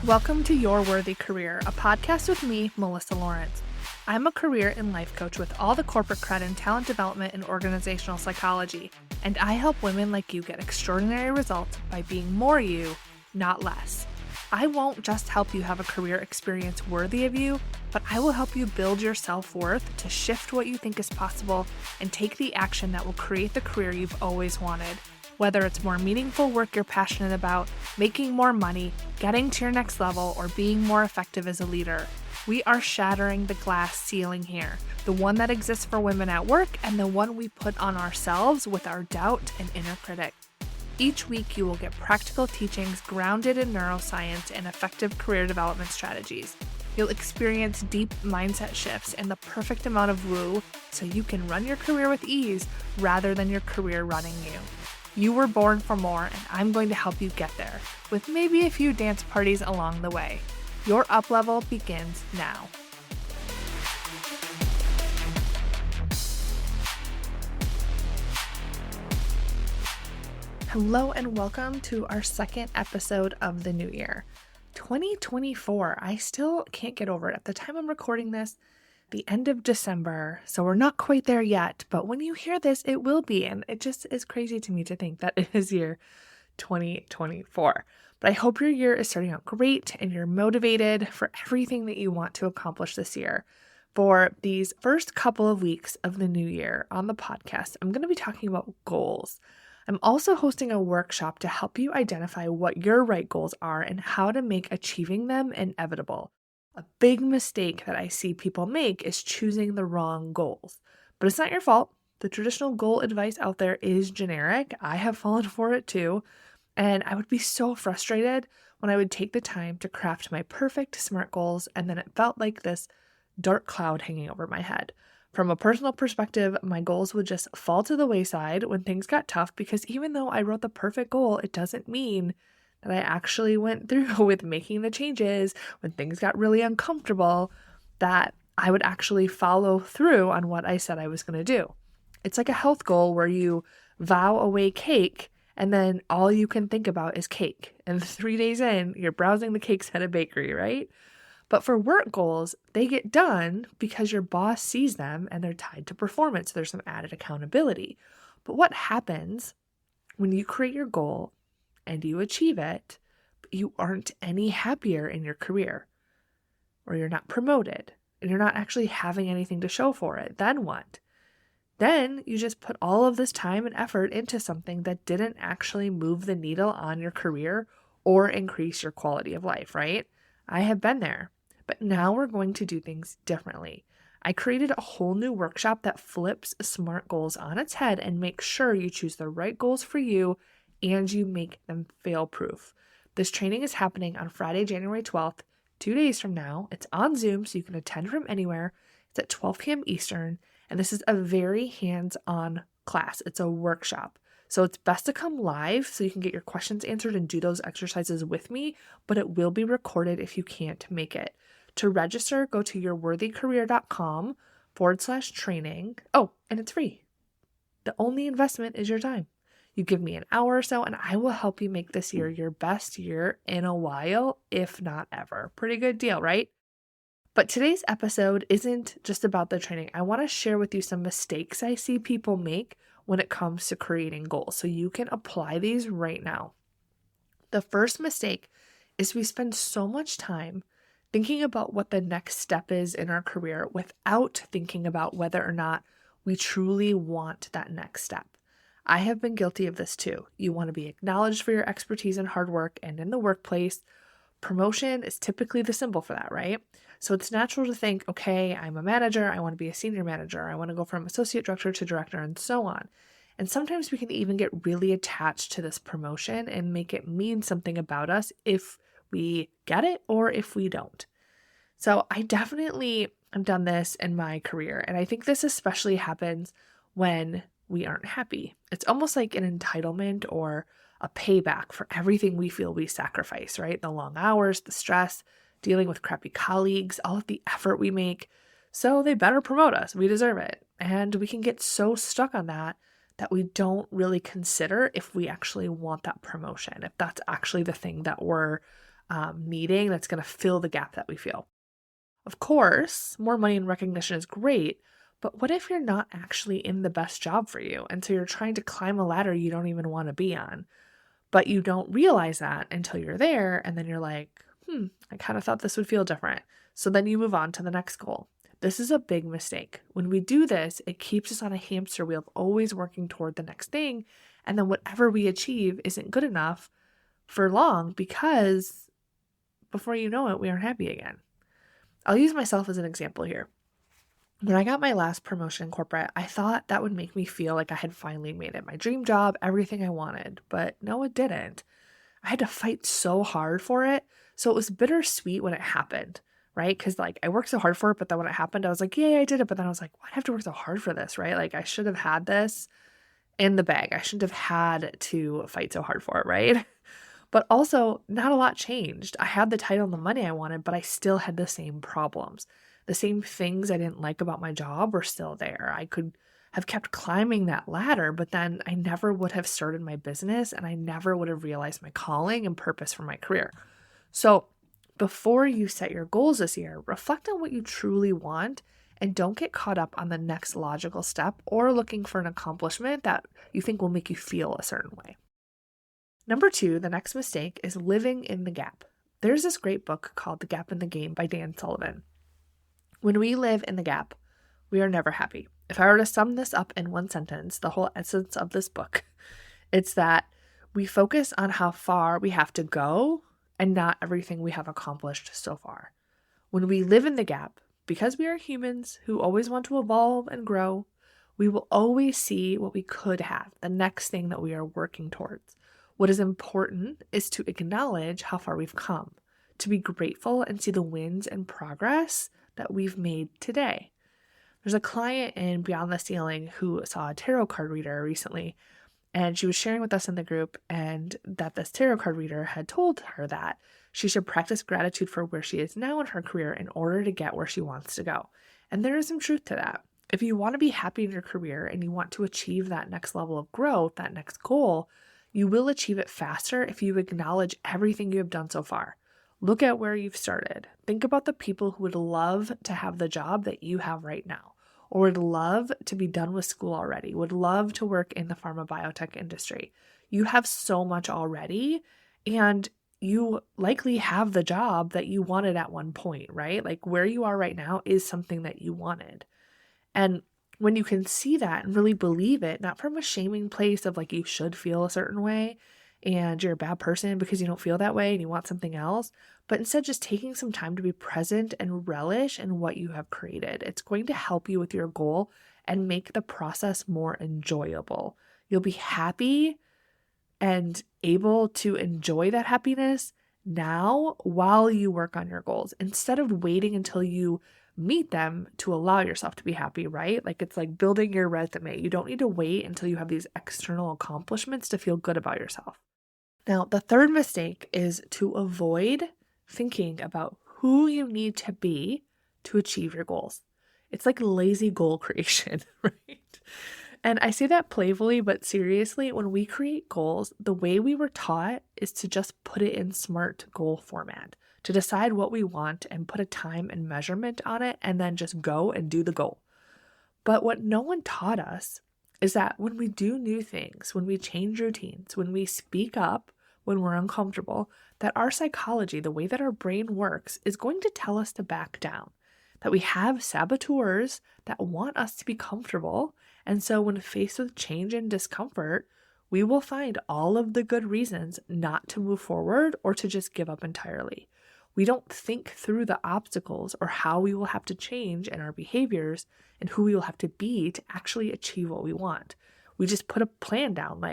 Welcome to Your Worthy Career, a podcast with me, Melissa Lawrence. I'm a career and life coach with all the corporate cred in talent development and organizational psychology, and I help women like you get extraordinary results by being more you, not less. I won't just help you have a career experience worthy of you, but I will help you build your self-worth to shift what you think is possible and take the action that will create the career you've always wanted. Whether it's more meaningful work you're passionate about, making more money, getting to your next level, or being more effective as a leader, we are shattering the glass ceiling here, the one that exists for women at work and the one we put on ourselves with our doubt and inner critic. Each week, you will get practical teachings grounded in neuroscience and effective career development strategies. You'll experience deep mindset shifts and the perfect amount of woo so you can run your career with ease rather than your career running you. You were born for more, and I'm going to help you get there, with maybe a few dance parties along the way. Your up level begins now. Hello and welcome to our second episode of the new year. 2024, I still can't get over it. At the time I'm recording this, the end of December, so we're not quite there yet, but when you hear this, it will be, and it just is crazy to me to think that it is year 2024. But I hope your year is starting out great and you're motivated for everything that you want to accomplish this year. For these first couple of weeks of the new year on the podcast, I'm going to be talking about goals. I'm also hosting a workshop to help you identify what your right goals are and how to make achieving them inevitable. A big mistake that I see people make is choosing the wrong goals. But it's not your fault. The traditional goal advice out there is generic. I have fallen for it too. And I would be so frustrated when I would take the time to craft my perfect SMART goals, and then it felt like this dark cloud hanging over my head. From a personal perspective, my goals would just fall to the wayside when things got tough, because even though I wrote the perfect goal, it doesn't mean that I actually went through with making the changes when things got really uncomfortable, that I would actually follow through on what I said I was going to do. It's like a health goal where you vow away cake and then all you can think about is cake. And 3 days in, you're browsing the cakes at a bakery, right? But for work goals, they get done because your boss sees them and they're tied to performance. There's some added accountability. But what happens when you create your goal and you achieve it, but you aren't any happier in your career, or you're not promoted, and you're not actually having anything to show for it? Then what? Then you just put all of this time and effort into something that didn't actually move the needle on your career or increase your quality of life, right? I have been there, but now we're going to do things differently. I created a whole new workshop that flips SMART goals on its head and makes sure you choose the right goals for you and you make them fail-proof. This training is happening on Friday, January 12th, 2 days from now. It's on Zoom, so you can attend from anywhere. It's at 12 p.m. Eastern, and this is a very hands-on class. It's a workshop. So it's best to come live so you can get your questions answered and do those exercises with me, but it will be recorded if you can't make it. To register, go to yourworthycareer.com/training. Oh, and it's free. The only investment is your time. You give me an hour or so, and I will help you make this year your best year in a while, if not ever. Pretty good deal, right? But today's episode isn't just about the training. I want to share with you some mistakes I see people make when it comes to creating goals, so you can apply these right now. The first mistake is we spend so much time thinking about what the next step is in our career without thinking about whether or not we truly want that next step. I have been guilty of this too. You want to be acknowledged for your expertise and hard work, and in the workplace, promotion is typically the symbol for that, right? So it's natural to think, okay, I'm a manager, I want to be a senior manager, I want to go from associate director to director, and so on. And sometimes we can even get really attached to this promotion and make it mean something about us if we get it or if we don't. So I definitely have done this in my career, and I think this especially happens when we aren't happy. It's almost like an entitlement or a payback for everything we feel we sacrifice, right? The long hours, the stress, dealing with crappy colleagues, all of the effort we make. So they better promote us. We deserve it. And we can get so stuck on that we don't really consider if we actually want that promotion, if that's actually the thing that we're needing that's going to fill the gap that we feel. Of course, more money and recognition is great, but what if you're not actually in the best job for you? And so you're trying to climb a ladder you don't even want to be on, but you don't realize that until you're there. And then you're like, I kind of thought this would feel different. So then you move on to the next goal. This is a big mistake. When we do this, it keeps us on a hamster wheel of always working toward the next thing. And then whatever we achieve isn't good enough for long because before you know it, we aren't happy again. I'll use myself as an example here. When I got my last promotion in corporate, I thought that would make me feel like I had finally made it. My dream job, everything I wanted. But no, it didn't. I had to fight so hard for it. So it was bittersweet when it happened, right? Because I worked so hard for it, but then when it happened, I was like, yay, I did it. But then I was like, why do I have to work so hard for this, right? I should have had this in the bag. I shouldn't have had to fight so hard for it, right? But also, not a lot changed. I had the title and the money I wanted, but I still had the same problems. The same things I didn't like about my job were still there. I could have kept climbing that ladder, but then I never would have started my business and I never would have realized my calling and purpose for my career. So before you set your goals this year, reflect on what you truly want and don't get caught up on the next logical step or looking for an accomplishment that you think will make you feel a certain way. Number 2, the next mistake is living in the gap. There's this great book called The Gap in the Game by Dan Sullivan. When we live in the gap, we are never happy. If I were to sum this up in one sentence, the whole essence of this book, it's that we focus on how far we have to go and not everything we have accomplished so far. When we live in the gap, because we are humans who always want to evolve and grow, we will always see what we could have, the next thing that we are working towards. What is important is to acknowledge how far we've come, to be grateful and see the wins and progress that we've made today. There's a client in Beyond the Ceiling who saw a tarot card reader recently, and she was sharing with us in the group and that this tarot card reader had told her that she should practice gratitude for where she is now in her career in order to get where she wants to go. And there is some truth to that. If you want to be happy in your career and you want to achieve that next level of growth, that next goal, you will achieve it faster if you acknowledge everything you have done so far. Look at where you've started. Think about the people who would love to have the job that you have right now, or would love to be done with school already, would love to work in the pharma biotech industry. You have so much already, and you likely have the job that you wanted at one point, right? Where you are right now is something that you wanted. And when you can see that and really believe it, not from a shaming place of you should feel a certain way and you're a bad person because you don't feel that way and you want something else, but instead just taking some time to be present and relish in what you have created. It's going to help you with your goal and make the process more enjoyable. You'll be happy and able to enjoy that happiness now while you work on your goals instead of waiting until you meet them to allow yourself to be happy, right? It's like building your resume. You don't need to wait until you have these external accomplishments to feel good about yourself. Now, the third mistake is to avoid thinking about who you need to be to achieve your goals. It's like lazy goal creation, right? And I say that playfully, but seriously, when we create goals, the way we were taught is to just put it in SMART goal format, to decide what we want and put a time and measurement on it, and then just go and do the goal. But what no one taught us is that when we do new things, when we change routines, when we speak up, when we're uncomfortable, that our psychology, the way that our brain works, is going to tell us to back down, that we have saboteurs that want us to be comfortable. And so when faced with change and discomfort, we will find all of the good reasons not to move forward or to just give up entirely. We don't think through the obstacles or how we will have to change in our behaviors and who we will have to be to actually achieve what we want. We just put a plan down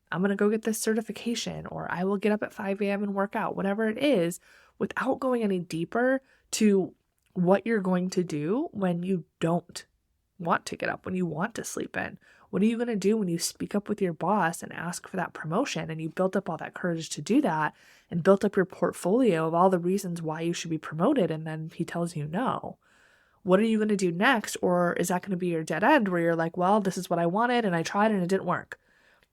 I'm going to go get this certification, or I will get up at 5 a.m. and work out, whatever it is, without going any deeper to what you're going to do when you don't want to get up, when you want to sleep in. What are you going to do when you speak up with your boss and ask for that promotion and you built up all that courage to do that and built up your portfolio of all the reasons why you should be promoted and then he tells you no? What are you going to do next? Or is that going to be your dead end where you're like, well, this is what I wanted and I tried and it didn't work?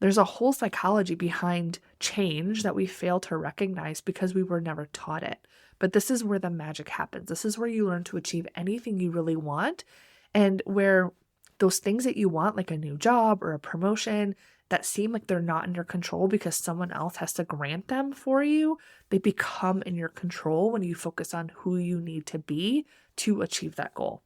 There's a whole psychology behind change that we fail to recognize because we were never taught it. But this is where the magic happens. This is where you learn to achieve anything you really want, and where those things that you want, like a new job or a promotion, that seem like they're not in your control because someone else has to grant them for you, they become in your control when you focus on who you need to be to achieve that goal.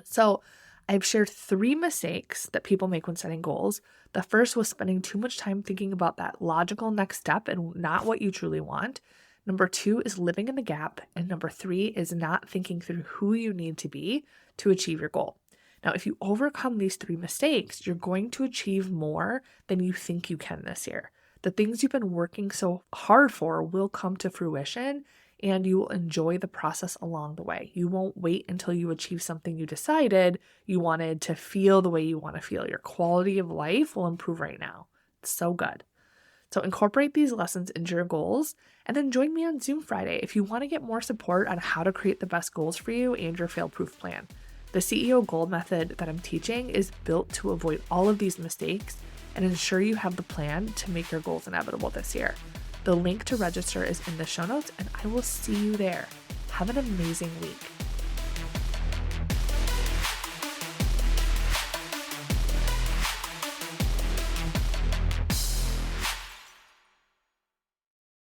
So I've shared 3 mistakes that people make when setting goals. The first was spending too much time thinking about that logical next step and not what you truly want. Number 2 is living in the gap. And number 3 is not thinking through who you need to be to achieve your goal. Now, if you overcome these 3 mistakes, you're going to achieve more than you think you can this year. The things you've been working so hard for will come to fruition, and you will enjoy the process along the way. You won't wait until you achieve something you decided you wanted to feel the way you want to feel. Your quality of life will improve right now. It's so good. So incorporate these lessons into your goals, and then join me on Zoom Friday if you want to get more support on how to create the best goals for you and your fail-proof plan. The CEO Goal Method that I'm teaching is built to avoid all of these mistakes and ensure you have the plan to make your goals inevitable this year. The link to register is in the show notes, and I will see you there. Have an amazing week.